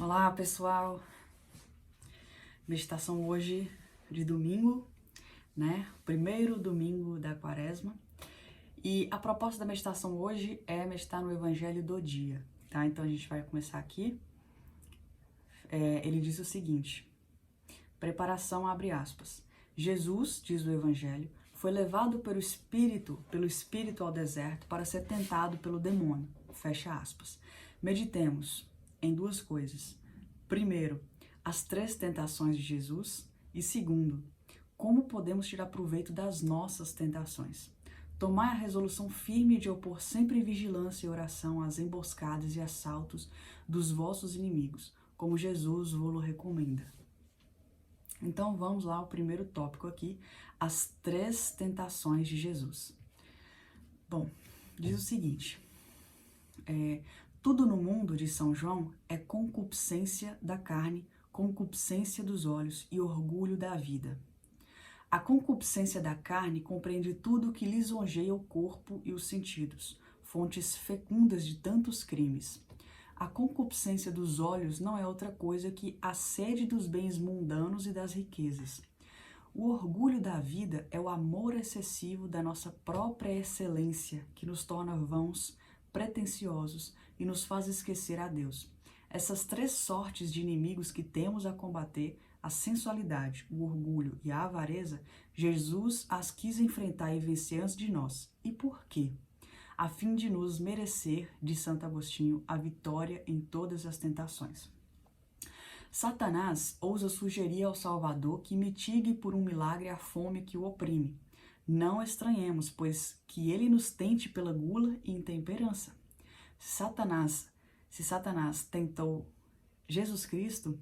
Olá, pessoal. Meditação hoje de domingo, né? Primeiro domingo da Quaresma. E a proposta da meditação hoje é meditar no Evangelho do dia, tá? Então a gente vai começar aqui. Ele diz o seguinte: preparação, abre aspas. Jesus, diz o Evangelho, foi levado pelo Espírito ao deserto para ser tentado pelo demônio. Fecha aspas. Meditemos em duas coisas. Primeiro, as 3 tentações de Jesus. E segundo, como podemos tirar proveito das nossas tentações. Tomai a resolução firme de opor sempre vigilância e oração às emboscadas e assaltos dos vossos inimigos, como Jesus vos recomenda. Então vamos lá ao primeiro tópico aqui, as 3 tentações de Jesus. Bom, diz o seguinte: tudo no mundo, de São João, é concupiscência da carne, concupiscência dos olhos e orgulho da vida. A concupiscência da carne compreende tudo o que lisonjeia o corpo e os sentidos, fontes fecundas de tantos crimes. A concupiscência dos olhos não é outra coisa que a sede dos bens mundanos e das riquezas. O orgulho da vida é o amor excessivo da nossa própria excelência, que nos torna vãos, pretensiosos e nos faz esquecer a Deus. Essas 3 sortes de inimigos que temos a combater, a sensualidade, o orgulho e a avareza, Jesus as quis enfrentar e vencer antes de nós. E por quê? A fim de nos merecer, de Santo Agostinho, a vitória em todas as tentações. Satanás ousa sugerir ao Salvador que mitigue por um milagre a fome que o oprime. Não estranhemos, pois que ele nos tente pela gula e intemperança. Se Satanás tentou Jesus Cristo,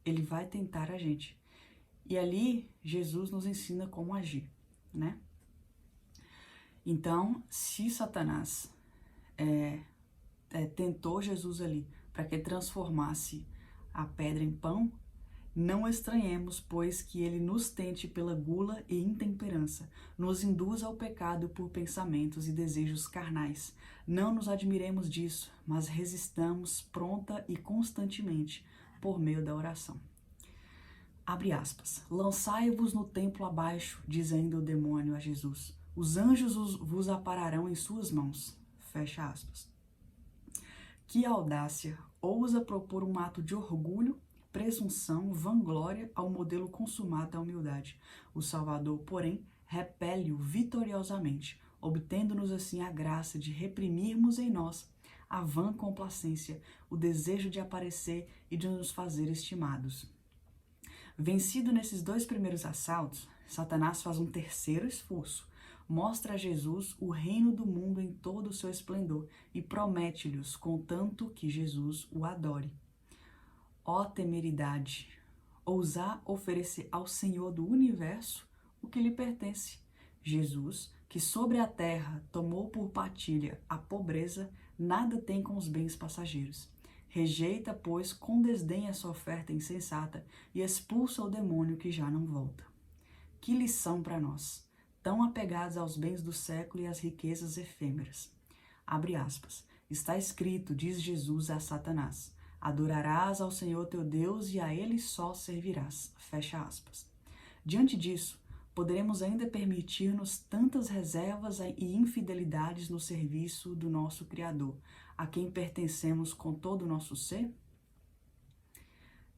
ele vai tentar a gente. E ali Jesus nos ensina como agir, né? Então, se Satanás tentou Jesus ali para que ele transformasse a pedra em pão, não estranhemos, pois, que ele nos tente pela gula e intemperança, nos induza ao pecado por pensamentos e desejos carnais. Não nos admiremos disso, mas resistamos pronta e constantemente por meio da oração. Abre aspas. Lançai-vos no templo abaixo, diz ainda o demônio a Jesus. Os anjos vos apararão em suas mãos. Fecha aspas. Que audácia! Ousa propor um ato de orgulho, presunção, vanglória ao modelo consumado da humildade. O Salvador, porém, repele-o vitoriosamente, obtendo-nos assim a graça de reprimirmos em nós a vã complacência, o desejo de aparecer e de nos fazer estimados. Vencido nesses 2 primeiros assaltos, Satanás faz um terceiro esforço. Mostra a Jesus o reino do mundo em todo o seu esplendor e promete-lhes, contanto que Jesus o adore. Ó temeridade! Ousar oferecer ao Senhor do universo o que lhe pertence. Jesus, que sobre a terra tomou por partilha a pobreza, nada tem com os bens passageiros. Rejeita, pois, com desdém essa oferta insensata e expulsa o demônio que já não volta. Que lição para nós, tão apegados aos bens do século e às riquezas efêmeras. Abre aspas. Está escrito, diz Jesus a Satanás, adorarás ao Senhor teu Deus e a ele só servirás. Fecha aspas. Diante disso, poderemos ainda permitir-nos tantas reservas e infidelidades no serviço do nosso Criador, a quem pertencemos com todo o nosso ser?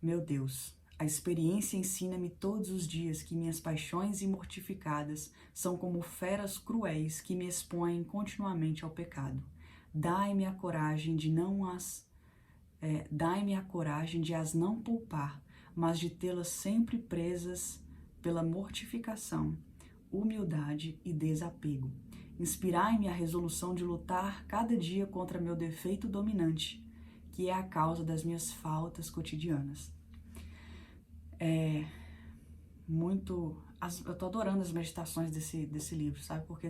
Meu Deus, a experiência ensina-me todos os dias que minhas paixões imortificadas são como feras cruéis que me expõem continuamente ao pecado. Dai-me a coragem de as não poupar, mas de tê-las sempre presas pela mortificação, humildade e desapego. Inspirai-me a resolução de lutar cada dia contra meu defeito dominante, que é a causa das minhas faltas cotidianas. Eu tô adorando as meditações desse livro, sabe? Porque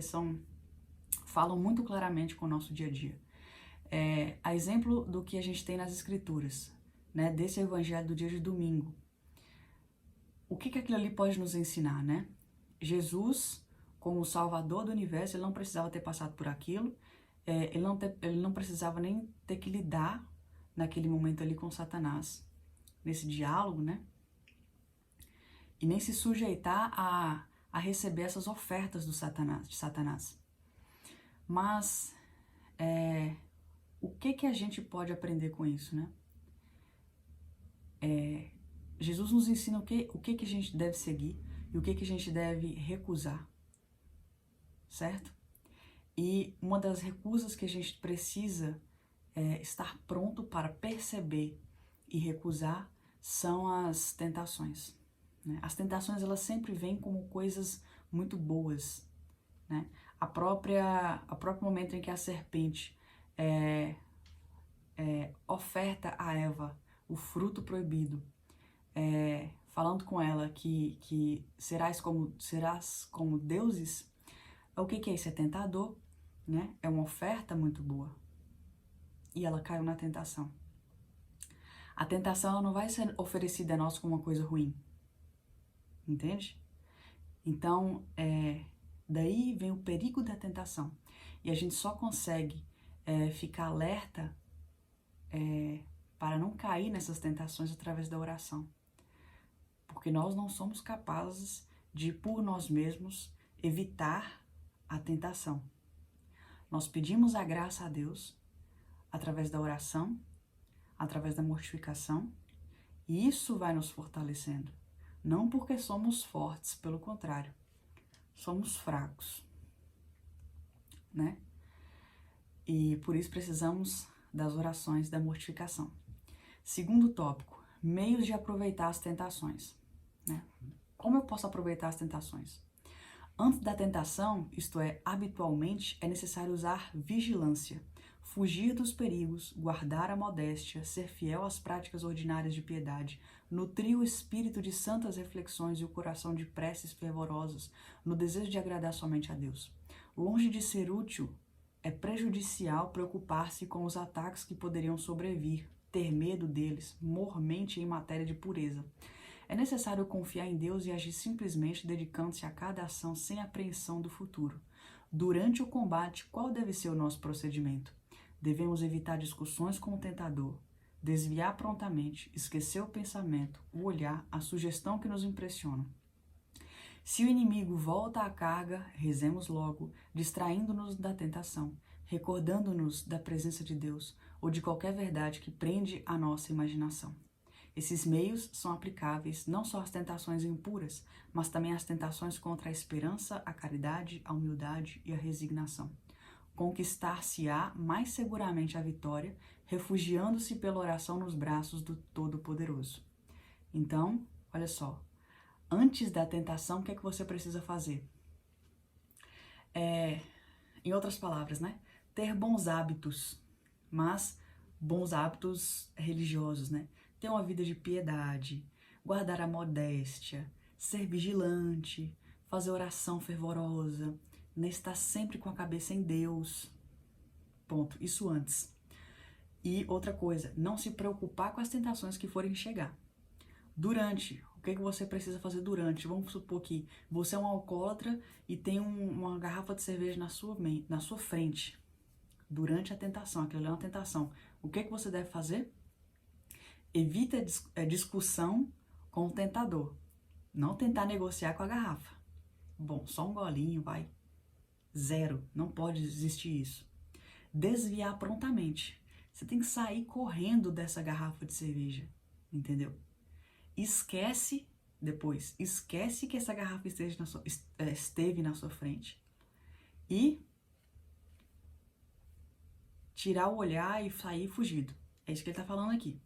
falam muito claramente com o nosso dia a dia. A exemplo do que a gente tem nas escrituras, né? Desse evangelho do dia de domingo. O que aquilo ali pode nos ensinar, né? Jesus, como o Salvador do universo, ele não precisava ter passado por aquilo, ele não precisava nem ter que lidar, naquele momento ali com Satanás, nesse diálogo, né? E nem se sujeitar a receber essas ofertas de Satanás. Mas o que a gente pode aprender com isso, né? Jesus nos ensina o que a gente deve seguir e o que a gente deve recusar, certo? E uma das recusas que a gente precisa estar pronto para perceber e recusar são as tentações, né? As tentações, elas sempre vêm como coisas muito boas, né? A próprio momento em que a serpente oferta a Eva o fruto proibido, falando com ela que serás como deuses, o que é isso? É tentador, né? É uma oferta muito boa. E ela caiu na tentação. A tentação, ela não vai ser oferecida a nós como uma coisa ruim. Entende? Então, daí vem o perigo da tentação. E a gente só consegue ficar alerta para não cair nessas tentações através da oração. Porque nós não somos capazes de, por nós mesmos, evitar a tentação. Nós pedimos a graça a Deus através da oração, através da mortificação, e isso vai nos fortalecendo. Não porque somos fortes, pelo contrário, somos fracos, né? E por isso precisamos das orações da mortificação. Segundo tópico, meios de aproveitar as tentações, né? Como eu posso aproveitar as tentações? Antes da tentação, isto é, habitualmente, é necessário usar vigilância, fugir dos perigos, guardar a modéstia, ser fiel às práticas ordinárias de piedade, nutrir o espírito de santas reflexões e o coração de preces fervorosas, no desejo de agradar somente a Deus. Longe de ser útil, é prejudicial preocupar-se com os ataques que poderiam sobrevir, ter medo deles, mormente em matéria de pureza. É necessário confiar em Deus e agir simplesmente dedicando-se a cada ação sem apreensão do futuro. Durante o combate, qual deve ser o nosso procedimento? Devemos evitar discussões com o tentador, desviar prontamente, esquecer o pensamento, o olhar, a sugestão que nos impressiona. Se o inimigo volta à carga, rezemos logo, distraindo-nos da tentação, recordando-nos da presença de Deus ou de qualquer verdade que prende a nossa imaginação. Esses meios são aplicáveis não só às tentações impuras, mas também às tentações contra a esperança, a caridade, a humildade e a resignação. Conquistar-se-á mais seguramente a vitória, refugiando-se pela oração nos braços do Todo-Poderoso. Então, olha só, antes da tentação, o que é que você precisa fazer? Em outras palavras, né? Ter bons hábitos, mas bons hábitos religiosos, né? Ter uma vida de piedade, guardar a modéstia, ser vigilante, fazer oração fervorosa, né? Estar sempre com a cabeça em Deus. Ponto. Isso antes. E outra coisa, não se preocupar com as tentações que forem chegar. Durante, o que você precisa fazer durante? Vamos supor que você é um alcoólatra e tem uma garrafa de cerveja na sua frente. Durante a tentação, aquilo é uma tentação. O que você deve fazer? Evita a discussão com o tentador. Não tentar negociar com a garrafa. Bom, só um golinho, vai. Zero. Não pode existir isso. Desviar prontamente. Você tem que sair correndo dessa garrafa de cerveja. Entendeu? Esquece que essa garrafa esteve na sua frente. E tirar o olhar e sair fugido. É isso que ele está falando aqui.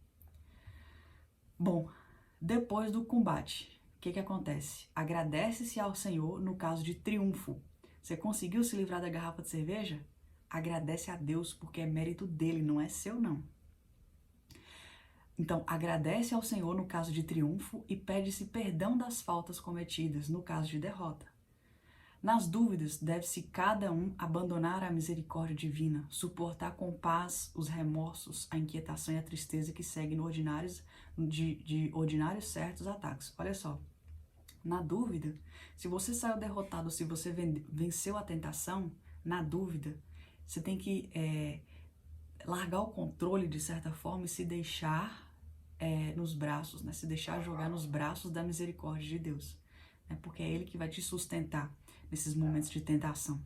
Bom, depois do combate, o que acontece? Agradece-se ao Senhor no caso de triunfo. Você conseguiu se livrar da garrafa de cerveja? Agradece a Deus, porque é mérito dele, não é seu, não. Então, agradece ao Senhor no caso de triunfo e pede-se perdão das faltas cometidas no caso de derrota. Nas dúvidas, deve-se cada um abandonar a misericórdia divina, suportar com paz os remorsos, a inquietação e a tristeza que seguem de ordinários certos ataques. Olha só, na dúvida, se você saiu derrotado, se você venceu a tentação, na dúvida, você tem que largar o controle de certa forma e se deixar nos braços, né? Se deixar jogar nos braços da misericórdia de Deus, né? Porque é Ele que vai te sustentar nesses momentos de tentação.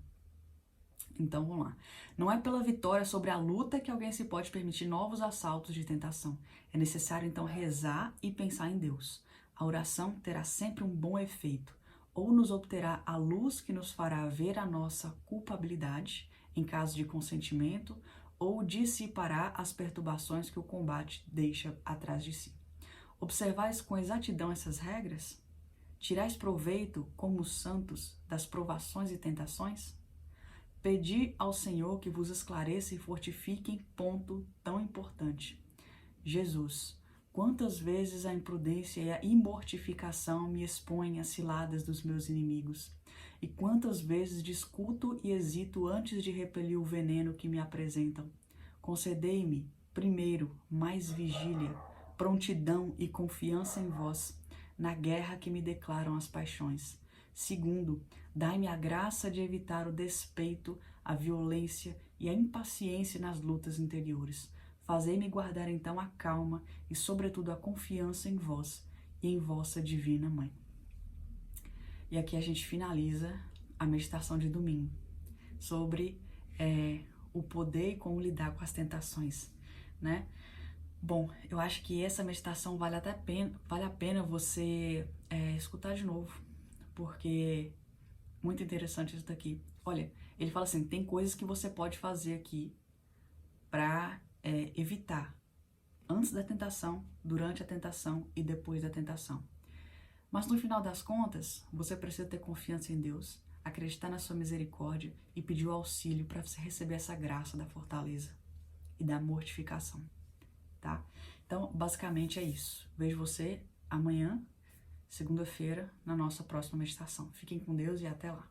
Então vamos lá. Não é pela vitória sobre a luta que alguém se pode permitir novos assaltos de tentação. É necessário então rezar e pensar em Deus. A oração terá sempre um bom efeito. Ou nos obterá a luz que nos fará ver a nossa culpabilidade, em caso de consentimento, ou dissipará as perturbações que o combate deixa atrás de si. Observais com exatidão essas regras? Tirais proveito, como os santos, das provações e tentações? Pedi ao Senhor que vos esclareça e fortifique em ponto tão importante. Jesus, quantas vezes a imprudência e a imortificação me expõem às ciladas dos meus inimigos, e quantas vezes discuto e hesito antes de repelir o veneno que me apresentam. Concedei-me, primeiro, mais vigília, prontidão e confiança em vós, na guerra que me declaram as paixões. Segundo, dai-me a graça de evitar o despeito, a violência e a impaciência nas lutas interiores. Fazei-me guardar então a calma e, sobretudo, a confiança em vós e em vossa divina Mãe. E aqui a gente finaliza a meditação de domingo sobre o poder e como lidar com as tentações, né? Bom, eu acho que essa meditação vale a pena você escutar de novo, porque muito interessante isso daqui. Olha, ele fala assim, tem coisas que você pode fazer aqui para evitar antes da tentação, durante a tentação e depois da tentação. Mas no final das contas, você precisa ter confiança em Deus, acreditar na sua misericórdia e pedir o auxílio para você receber essa graça da fortaleza e da mortificação, tá? Então, basicamente é isso. Vejo você amanhã, segunda-feira, na nossa próxima meditação. Fiquem com Deus e até lá.